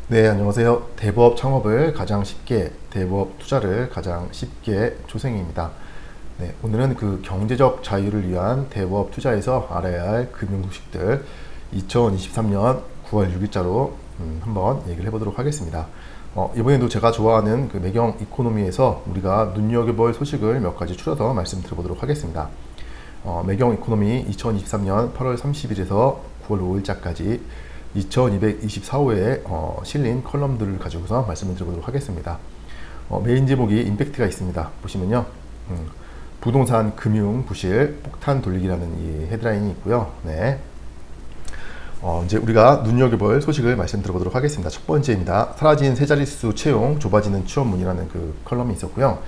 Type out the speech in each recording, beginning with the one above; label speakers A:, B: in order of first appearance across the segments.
A: 네, 안녕하세요. 대부업 창업을 가장 쉽게, 대부업 투자를 가장 쉽게 조생입니다. 네, 오늘은 그 경제적 자유를 위한 대부업 투자에서 알아야 할 금융 소식들 2023년 9월 6일자로 한번 얘기를 해보도록 하겠습니다. 이번에도 제가 좋아하는 그 매경 이코노미에서 우리가 눈여겨볼 소식을 몇 가지 추려서 말씀드려보도록 하겠습니다. 매경 이코노미 2023년 8월 30일에서 9월 5일자까지 2224호에 실린 컬럼들을 가지고서 말씀을 드려보도록 하겠습니다. 메인 제목이 임팩트가 있습니다. 보시면요. 부동산 금융 부실 폭탄 돌리기라는 이 헤드라인이 있고요. 네. 이제 우리가 눈여겨볼 소식을 말씀드려보도록 하겠습니다. 첫 번째입니다. 사라진 세 자릿수 채용, 좁아지는 취업문이라는 그 컬럼이 있었고요.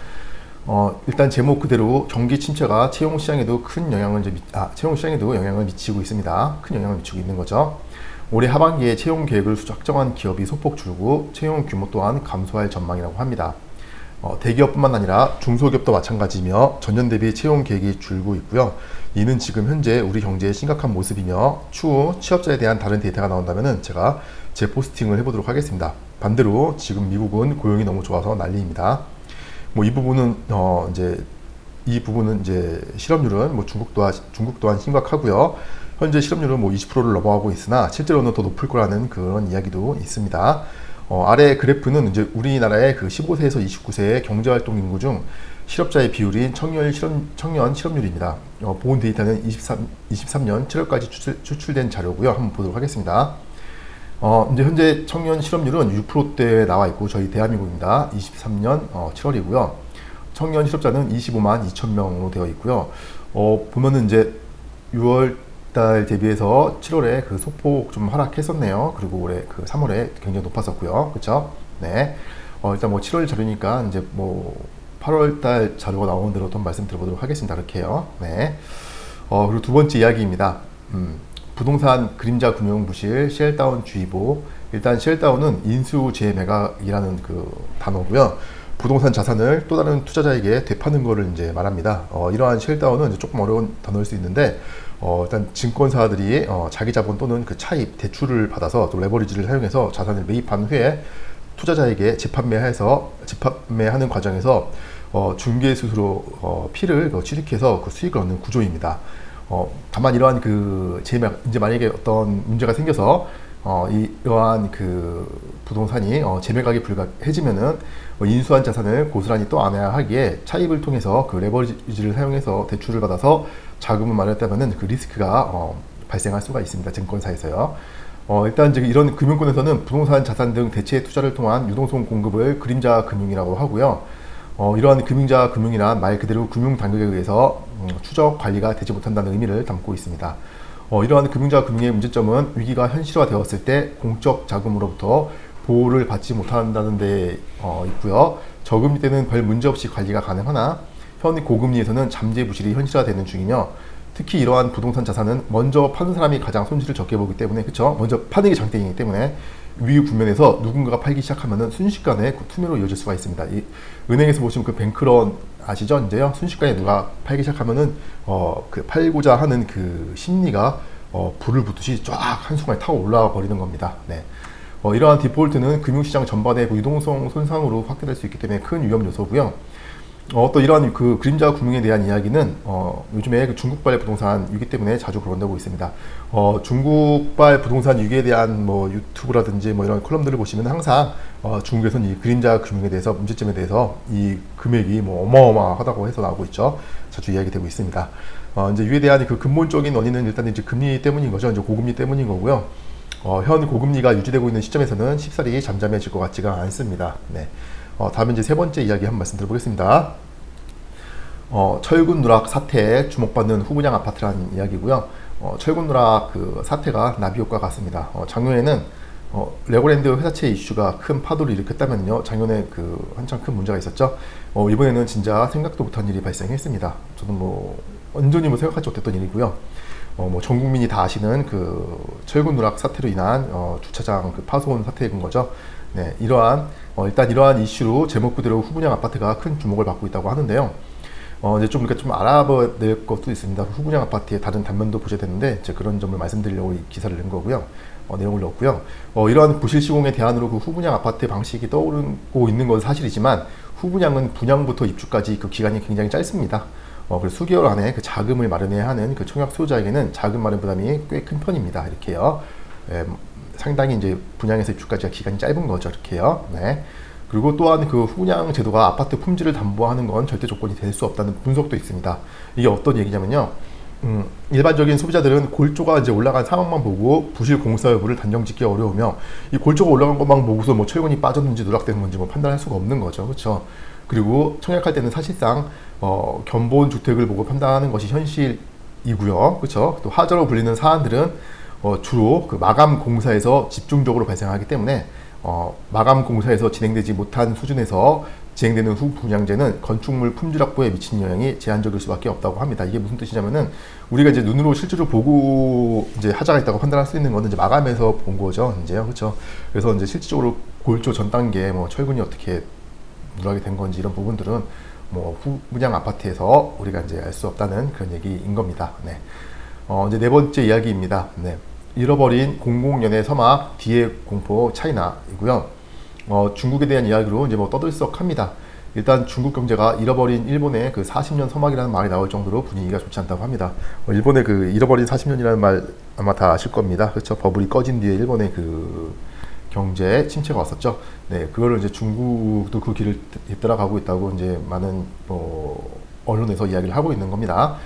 A: 일단 제목 그대로 경기 침체가 채용 시장에도 영향을 미치고 있습니다. 큰 영향을 미치고 있는 거죠. 올해 하반기에 채용 계획을 확정한 기업이 소폭 줄고 채용 규모 또한 감소할 전망이라고 합니다. 대기업뿐만 아니라 중소기업도 마찬가지며 전년 대비 채용 계획이 줄고 있고요. 이는 지금 현재 우리 경제의 심각한 모습이며 추후 취업자에 대한 다른 데이터가 나온다면 제가 재포스팅을 해보도록 하겠습니다. 반대로 지금 미국은 고용이 너무 좋아서 난리입니다. 이 부분은 이제 실업률은 중국 또한 심각하고요. 현재 실업률은 20%를 넘어가고 있으나 실제로는 더 높을 거라는 그런 이야기도 있습니다. 아래 그래프는 이제 우리나라의 그 15세에서 29세의 경제활동 인구 중 실업자의 비율인 청년 실업률입니다. 본 데이터는 23년 7월까지 추출된 자료고요. 한번 보도록 하겠습니다. 이제 현재 청년 실업률은 6%대에 나와 있고 저희 대한민국입니다. 23년 7월이고요. 청년 실업자는 25만 2천 명으로 되어 있고요. 보면은 이제 6월 달 대비해서 7월에 그 소폭 좀 하락했었네요. 그리고 올해 그 3월에 굉장히 높았었고요. 그렇죠? 네. 일단 7월 자료니까 이제 8월 달 자료가 나오는 대로 좀 말씀드려보도록 하겠습니다. 이렇게요. 네. 그리고 두 번째 이야기입니다. 부동산 그림자 금융 부실 쉘다운 주의보. 일단 쉘다운은 인수 재매각이라는 그 단어고요. 부동산 자산을 또 다른 투자자에게 되파는 것을 이제 말합니다. 이러한 쉘다운은 이제 조금 어려운 단어일 수 있는데 일단 증권사들이 자기 자본 또는 그 차입 대출을 받아서 또 레버리지를 사용해서 자산을 매입한 후에 투자자에게 재판매하는 과정에서 중개수수로 피를 취득해서 그 수익을 얻는 구조입니다. 다만 이러한 그 이제 만약에 어떤 문제가 생겨서 이러한 그 부동산이 재매각이 불가해지면은 인수한 자산을 고스란히 또 안해야 하기에 차입을 통해서 그 레버리지를 사용해서 대출을 받아서 자금을 마련했다면은 그 리스크가 발생할 수가 있습니다. 증권사에서요. 일단 이제 이런 금융권에서는 부동산 자산 등 대체 투자를 통한 유동성 공급을 그림자 금융이라고 하고요. 이러한 그림자 금융이란 말 그대로 금융 당국에 의해서 추적 관리가 되지 못한다는 의미를 담고 있습니다. 이러한 금융자 금융의 문제점은 위기가 현실화되었을 때 공적 자금으로부터 보호를 받지 못한다는 데 있고요. 저금리 때는 별 문제 없이 관리가 가능하나 현 고금리에서는 잠재 부실이 현실화되는 중이며 특히 이러한 부동산 자산은 먼저 파는 사람이 가장 손실을 적게 보기 때문에 그렇죠. 먼저 파는 게 장땡이기 때문에 위기 국면에서 누군가가 팔기 시작하면은 순식간에 그 투매로 이어질 수가 있습니다. 이 은행에서 보시면 그 뱅크런 아시죠? 이제요. 순식간에 누가 팔기 시작하면은 그 팔고자 하는 그 심리가 불을 붙듯이 쫙 한순간에 타고 올라와 버리는 겁니다. 네. 이러한 디폴트는 금융시장 전반의 그 유동성 손상으로 확대될 수 있기 때문에 큰 위험 요소고요. 또 이러한 그 그림자 금융에 대한 이야기는 요즘에 그 중국발 부동산 위기 때문에 자주 거론되고 있습니다. 중국발 부동산 위기에 대한 유튜브라든지 이런 컬럼들을 보시면 항상 중국에서는 이 그림자 금융에 대해서 문제점에 대해서 이 금액이 어마어마하다고 해서 나오고 있죠. 자주 이야기되고 있습니다. 이제 이에 대한 그 근본적인 원인은 일단 이제 금리 때문인 거죠. 이제 고금리 때문인 거고요. 현 고금리가 유지되고 있는 시점에서는 쉽사리 잠잠해질 것 같지가 않습니다. 네. 다음에 이제 세 번째 이야기 한번 말씀드려보겠습니다. 철근 누락 사태에 주목받는 후분양 아파트라는 이야기고요. 철근 누락 그 사태가 나비효과 같습니다. 작년에는 레고랜드 회사채 이슈가 큰 파도를 일으켰다면요. 작년에 그 한창 큰 문제가 있었죠. 이번에는 진짜 생각도 못한 일이 발생했습니다. 저는 완전히 생각하지 못했던 일이고요. 전 국민이 다 아시는 그 철근 누락 사태로 인한 주차장 그 파손 사태인 거죠. 네, 일단 이러한 이슈로 제목 그대로 후분양 아파트가 큰 주목을 받고 있다고 하는데요. 이제 좀 이렇게 좀 알아봐야 될 것도 있습니다. 후분양 아파트의 다른 단면도 보셔야 되는데 이제 그런 점을 말씀드리려고 이 기사를 낸 거고요. 내용을 넣었고요. 이러한 부실 시공의 대안으로 그 후분양 아파트 방식이 떠오르고 있는 건 사실이지만 후분양은 분양부터 입주까지 그 기간이 굉장히 짧습니다. 그래서 수개월 안에 그 자금을 마련해야 하는 그 청약 수요자에게는 자금 마련 부담이 꽤 큰 편입니다. 이렇게요. 상당히 이제 분양에서 입주까지가 기간이 짧은 거죠. 이렇게요. 네. 그리고 또한 그 후분양 제도가 아파트 품질을 담보하는 건 절대 조건이 될 수 없다는 분석도 있습니다. 이게 어떤 얘기냐면요. 일반적인 소비자들은 골조가 이제 올라간 상황만 보고 부실 공사 여부를 단정짓기 어려우며 이 골조가 올라간 것만 보고서 뭐 철근이 빠졌는지 누락된 건지 뭐 판단할 수가 없는 거죠. 그렇죠? 그리고 청약할 때는 사실상 견본 주택을 보고 판단하는 것이 현실이고요. 그렇죠? 또 하자로 불리는 사안들은 주로 그 마감 공사에서 집중적으로 발생하기 때문에 마감 공사에서 진행되지 못한 수준에서 진행되는 후 분양제는 건축물 품질 확보에 미치는 영향이 제한적일 수밖에 없다고 합니다. 이게 무슨 뜻이냐면은 우리가 이제 눈으로 실제로 보고 이제 하자가 있다고 판단할 수 있는 거는 이제 마감해서 본 거죠. 이제요, 그렇죠? 그래서 이제 실질적으로 골조 전 단계 뭐 철근이 어떻게 누락이 된 건지 이런 부분들은 뭐 후 분양 아파트에서 우리가 이제 알 수 없다는 그런 얘기인 겁니다. 네. 이제 네 번째 이야기입니다. 네. 잃어버린 공공연의 서막 뒤의 공포 차이나이고요. 중국에 대한 이야기로 이제 뭐 떠들썩합니다. 일단 중국 경제가 잃어버린 일본의 그 40년 서막이라는 말이 나올 정도로 분위기가 좋지 않다고 합니다. 일본의 그 잃어버린 40년이라는 말 아마 다 아실 겁니다. 그렇죠? 버블이 꺼진 뒤에 일본의 그 경제 침체가 왔었죠. 네, 그거를 이제 중국도 그 길을 따라가고 있다고 이제 많은 언론에서 이야기를 하고 있는 겁니다.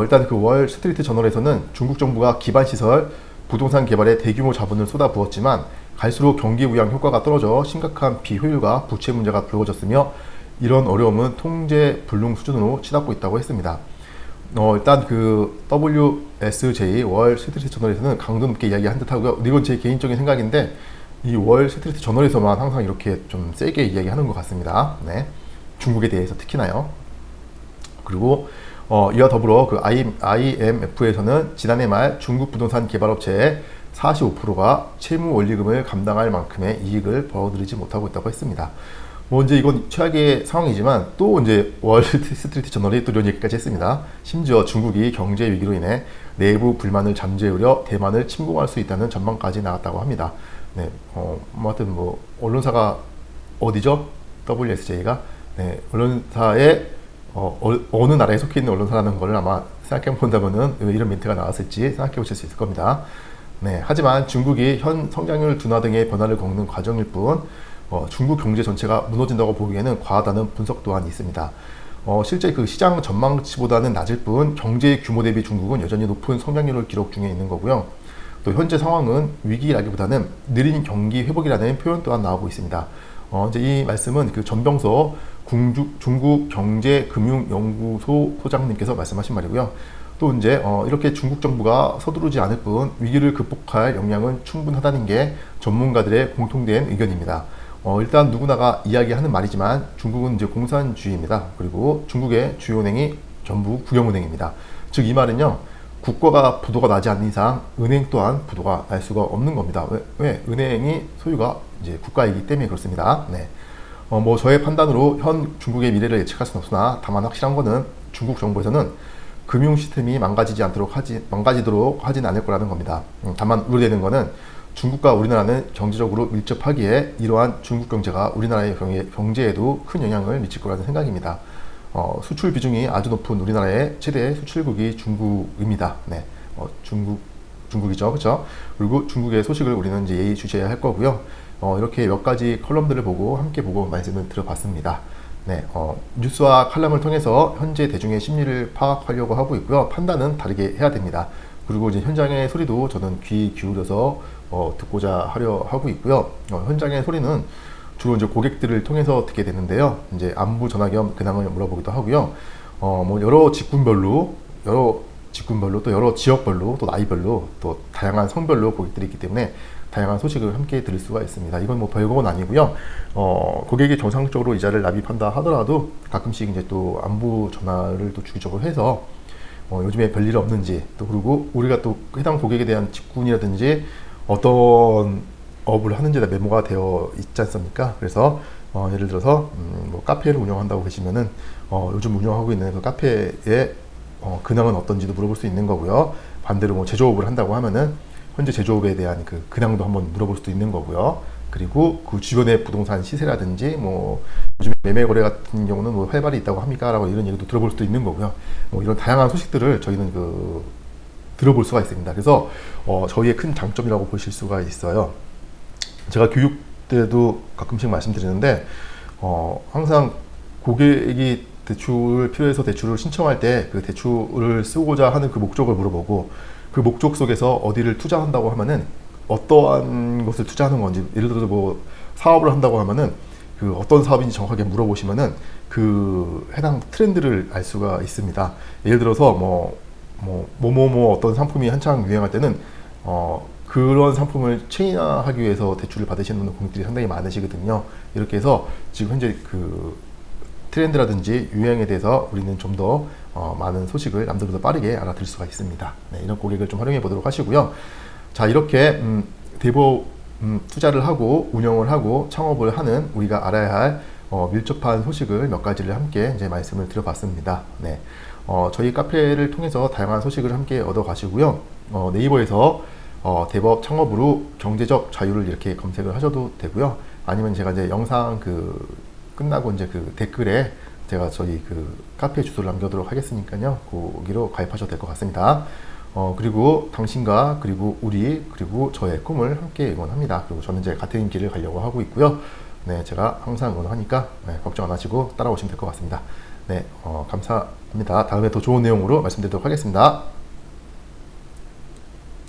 A: 일단 그 월 스트리트 저널에서는 중국 정부가 기반 시설 부동산 개발에 대규모 자본을 쏟아부었지만 갈수록 경기 부양 효과가 떨어져 심각한 비효율과 부채 문제가 불거졌으며 이런 어려움은 통제 불능 수준으로 치닫고 있다고 했습니다. 일단 그 WSJ 월 스트리트 저널에서는 강도 높게 이야기한 듯하고요. 이건 제 개인적인 생각인데 이 월 스트리트 저널에서만 항상 이렇게 좀 세게 이야기하는 것 같습니다. 네, 중국에 대해서 특히나요. 그리고 이와 더불어 그 IMF에서는 지난해 말 중국 부동산 개발업체의 45%가 채무 원리금을 감당할 만큼의 이익을 벌어들이지 못하고 있다고 했습니다. 뭐 이제 이건 최악의 상황이지만 또 이제 월스트리트 저널이 또 이런 얘기까지 했습니다. 심지어 중국이 경제 위기로 인해 내부 불만을 잠재우려 대만을 침공할 수 있다는 전망까지 나왔다고 합니다. 네, 하여튼 뭐 언론사가 어디죠? WSJ가 네, 언론사의 어느 나라에 속해 있는 언론사라는 걸 아마 생각해 본다면은 왜 이런 멘트가 나왔을지 생각해 보실 수 있을 겁니다. 네, 하지만 중국이 현 성장률 둔화 등의 변화를 겪는 과정일 뿐 중국 경제 전체가 무너진다고 보기에는 과하다는 분석 또한 있습니다. 실제 그 시장 전망치보다는 낮을 뿐 경제 규모 대비 중국은 여전히 높은 성장률을 기록 중에 있는 거고요. 또 현재 상황은 위기라기보다는 느린 경기 회복이라는 표현 또한 나오고 있습니다. 이제 이 말씀은 그 전병서 중국 경제금융연구소 소장님께서 말씀하신 말이고요. 또 이제 이렇게 중국 정부가 서두르지 않을 뿐 위기를 극복할 역량은 충분하다는 게 전문가들의 공통된 의견입니다. 일단 누구나가 이야기하는 말이지만 중국은 이제 공산주의입니다. 그리고 중국의 주요 은행이 전부 국영은행입니다. 즉 이 말은요, 국가가 부도가 나지 않는 이상 은행 또한 부도가 날 수가 없는 겁니다. 왜? 은행이 소유가 이제 국가이기 때문에 그렇습니다. 네. 뭐 저의 판단으로 현 중국의 미래를 예측할 수는 없으나 다만 확실한 거는 중국 정부에서는 금융 시스템이 망가지도록 하진 않을 거라는 겁니다. 다만 우려되는 거는 중국과 우리나라는 경제적으로 밀접하기에 이러한 중국 경제가 우리나라의 경제에도 큰 영향을 미칠 거라는 생각입니다. 수출 비중이 아주 높은 우리나라의 최대 수출국이 중국입니다. 네, 중국이죠, 그렇죠? 그리고 중국의 소식을 우리는 이제 예의주시해야 할 거고요. 이렇게 몇 가지 컬럼들을 함께 보고 말씀을 들어봤습니다. 네, 뉴스와 칼럼을 통해서 현재 대중의 심리를 파악하려고 하고 있고요. 판단은 다르게 해야 됩니다. 그리고 이제 현장의 소리도 저는 귀 기울여서 듣고자 하려 하고 있고요. 현장의 소리는 주로 이제 고객들을 통해서 듣게 되는데요. 이제 안부 전화 겸 근황을 물어보기도 하고요. 뭐 여러 직군별로 또 여러 지역별로 또 나이별로 또 다양한 성별로 고객들이 있기 때문에 다양한 소식을 함께 들을 수가 있습니다. 이건 뭐 별거는 아니고요. 고객이 정상적으로 이자를 납입한다 하더라도 가끔씩 이제 또 안부 전화를 또 주기적으로 해서 요즘에 별일 없는지, 또 그리고 우리가 또 해당 고객에 대한 직군이라든지 어떤 업을 하는지가 메모가 되어 있지 않습니까? 그래서 예를 들어서 뭐 카페를 운영한다고 계시면은 요즘 운영하고 있는 그 카페의 근황은 어떤지도 물어볼 수 있는 거고요. 반대로 뭐 제조업을 한다고 하면은 현재 제조업에 대한 그 근황도 한번 물어볼 수도 있는 거고요. 그리고 그 주변의 부동산 시세라든지 뭐 요즘 매매 거래 같은 경우는 뭐 활발히 있다고 합니까? 라고 이런 얘기도 들어볼 수도 있는 거고요. 뭐 이런 다양한 소식들을 저희는 그 들어볼 수가 있습니다. 그래서 저희의 큰 장점이라고 보실 수가 있어요. 제가 교육 때도 가끔씩 말씀드리는데 항상 고객이 대출을 필요해서 대출을 신청할 때 그 대출을 쓰고자 하는 그 목적을 물어보고 그 목적 속에서 어디를 투자한다고 하면은 어떠한 것을 투자하는 건지, 예를 들어서 뭐 사업을 한다고 하면은 그 어떤 사업인지 정확하게 물어보시면은 그 해당 트렌드를 알 수가 있습니다. 예를 들어서 뭐 어떤 상품이 한창 유행할 때는 그런 상품을 체인화하기 위해서 대출을 받으시는 고객들이 상당히 많으시거든요. 이렇게 해서 지금 현재 그 트렌드라든지 유행에 대해서 우리는 좀 더 많은 소식을 남들보다 빠르게 알아들 수가 있습니다. 네, 이런 고객을 좀 활용해 보도록 하시고요. 자, 이렇게 대법 투자를 하고 운영을 하고 창업을 하는 우리가 알아야 할 밀접한 소식을 몇 가지를 함께 이제 말씀을 드려봤습니다. 네, 저희 카페를 통해서 다양한 소식을 함께 얻어 가시고요. 네이버에서 대법 창업으로 경제적 자유를 이렇게 검색을 하셔도 되고요. 아니면 제가 이제 영상 끝나고 이제 그 댓글에 제가 저희 그 카페 주소를 남겨두도록 하겠으니까요. 거기로 가입하셔도 될 것 같습니다. 그리고 당신과 그리고 우리 그리고 저의 꿈을 함께 응원합니다. 그리고 저는 이제 같은 길을 가려고 하고 있고요. 네, 제가 항상 응원하니까 걱정 안 하시고 따라오시면 될 것 같습니다. 네, 감사합니다. 다음에 더 좋은 내용으로 말씀드리도록 하겠습니다.